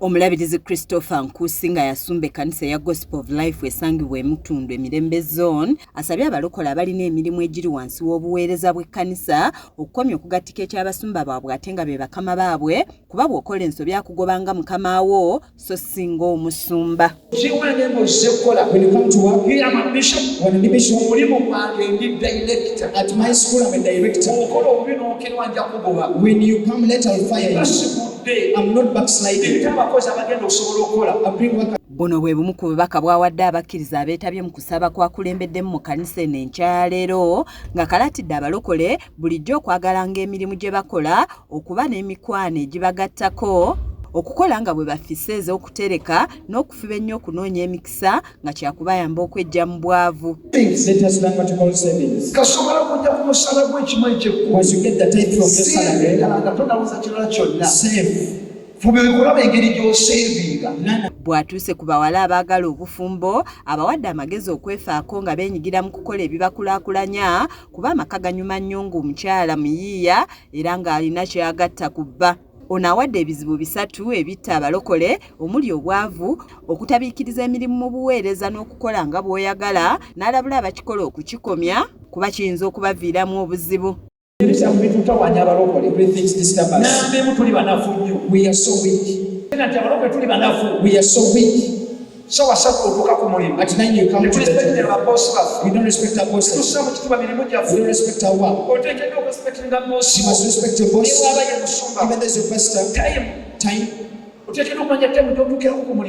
Omulabirizi Christopher Nkusi nga yasumba ekkanisa ya Gospel of Life esangibwa Mutundu Emirembe Zone asabye abalokole abalina emirimu egiri wansi w'obuweereza bw'ekkanisa okukomya okugattika eky'abasumba baabwe ate nga be bakama baabwe kuba bw'okola ensobi akugobanga mukama wo so singa omusumba. When you come to work, here I'm a bishop. When I'm a bishop, director. At my school, I'm a director. When you come, let I'll fire you. I'm not backsliding. Buno bwe bumu ku bubaka bwawadde abakkiriza abeetabye mu kusaba kwakulembeddemu mu kkanisa eno enkyaleero nga kalatidde abalokole bulijjo okwagalanga emirimu gye bakola okuba n'emikwano egibagattako okukola nga bwe bafisse ez'okutereka n'okufuba ennyo okunoonya emikisa nga kyakubayamba okwejja mu bwavu. Kasobola kujja ku musala gw'ekimanyi ky'ekkumi. Once you get the tithe from your salary, tonawuza kirala kyonna. Save. Fubeekulaba engeri gy'oseevinga. Bw'atuuse ku bawala abaagala obufumbo abawadde amagezi okwefaako nga beenyigira mu kukola ebibakulaakulanya kuba amaka ganyuma nnyo ng'omukyala muyiiya era ng'alina ky'agatta ku bba. Ono awadde ebizibu 3 ebitta abalokole omuli obwavu, okutabiikiriza emirimu mu buweereza n'okukola nga bw'oyagala n'alabula abakikola okukikomya kuba kiyinza okubaviiramu obuzibu. We are so weak. We are so weak. So at 9 you come to the church. We don't respect our bosses. We don't respect our work. You must respect your boss. Even though your pastor. Time. You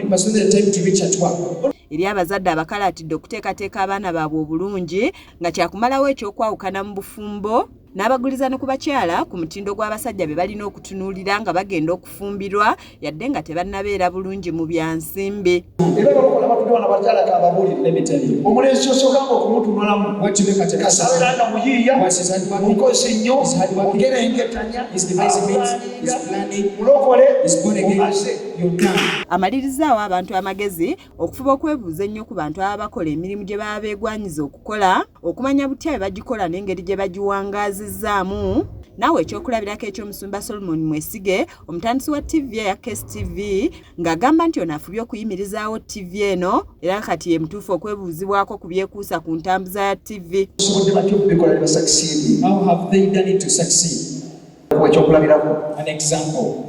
must know the time to reach at work. Eri abazadde abakalatidde okuteekateeka abaana baabwe obulungi nga kyakumalawo ekyokwawukana mu bufumbo n'abaguliza ne ku bakyala ku mutindo gw'abasajja be balina okutunuulira nga bagenda okufumbirwa yadde nga tebannabeera bulungi mu byansimbi. Era abalokole abatudde wano abakyala kababuulire emitali. Omulenzi ky'osookanga okumutunulamu abeera nga muyiiya, mukozi nnyo, ogerengetanya, mulokole, omaze. Amalirizaawo abantu amagezi okufuba okwebuuza ennyo ku bantu ababa bakola emirimu gye baba beegwanyiza okukola, okumanya butya bwe bagikola n'engeri gye bagiwangaazizaamu. Naawe ekyokulabirako eky'omusumba Solomon Mwesige omutandisi wa TV ya KSTV ng'agamba nti ono afubye okuyimirizaawo TV eno era kati ye mutuufu okwebuuzibwako ku byekuusa ku ntambuza ya TV. How have they done it to succeed? An example.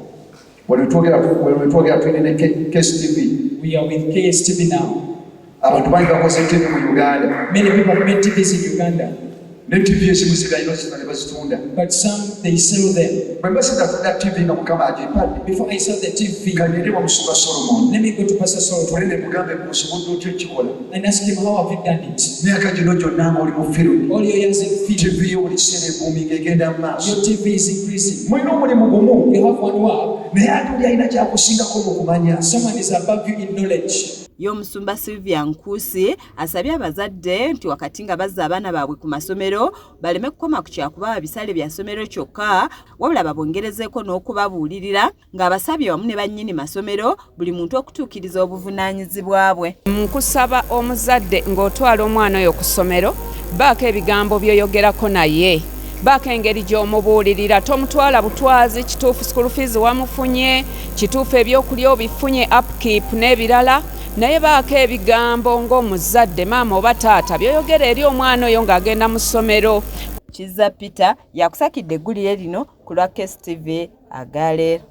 When we talk tulina KSTV. We are with KSTV now. Abantu bangi bakoze TV mu Uganda. Many people have made TVs in Uganda. Ne TV ezimu zigayina ne bazitunda. But some they sell them. TV nga mukama agipadde. Before I sell the TV, kanyeere wa musumba Solomon. Let me go to Pastor Solomon. Tulinde mugambe kusobodde otyo ekikola. And ask him how have you done it? Myaka gino gyonna nga oli mu field. All your years in field. TV yo buli kiseera ebuuminga egenda mu maaso. Your TV is increasing. Mulina omulimu gumu. You have one work. Naye ate oli alina kyakusingako mu kumanya. Someone is above you in knowledge. Y'omusumba Sylvia Nkusi asabye abazadde nti wakati nga bazza abaana baabwe ku masomero baleme kukoma ku kyakubawa bisale bya somero kyokka wabula babongerezeeko n'okubabuulirira ng'abasabye wamu ne bannyini masomero buli muntu okutuukiriza obuvunaanyizibwa bwe. Nkusaba omuzadde ng'otwala omwana oyo ku ssomero baako ebigambo by'oyogerako naye. Baako engeri gy'omubuulirira tomutwala butwazi kituufu school fees wamufunye kituufu ebyokulya obifunye upkeep n'ebirala naye baako ebigambo ng'omuzadde maama oba taata by'oyogera eri omwana oyo ng'agenda mu ssomero. Kizza Peter yakusakidde eggulire lino ku lwa KSTV Agaleero.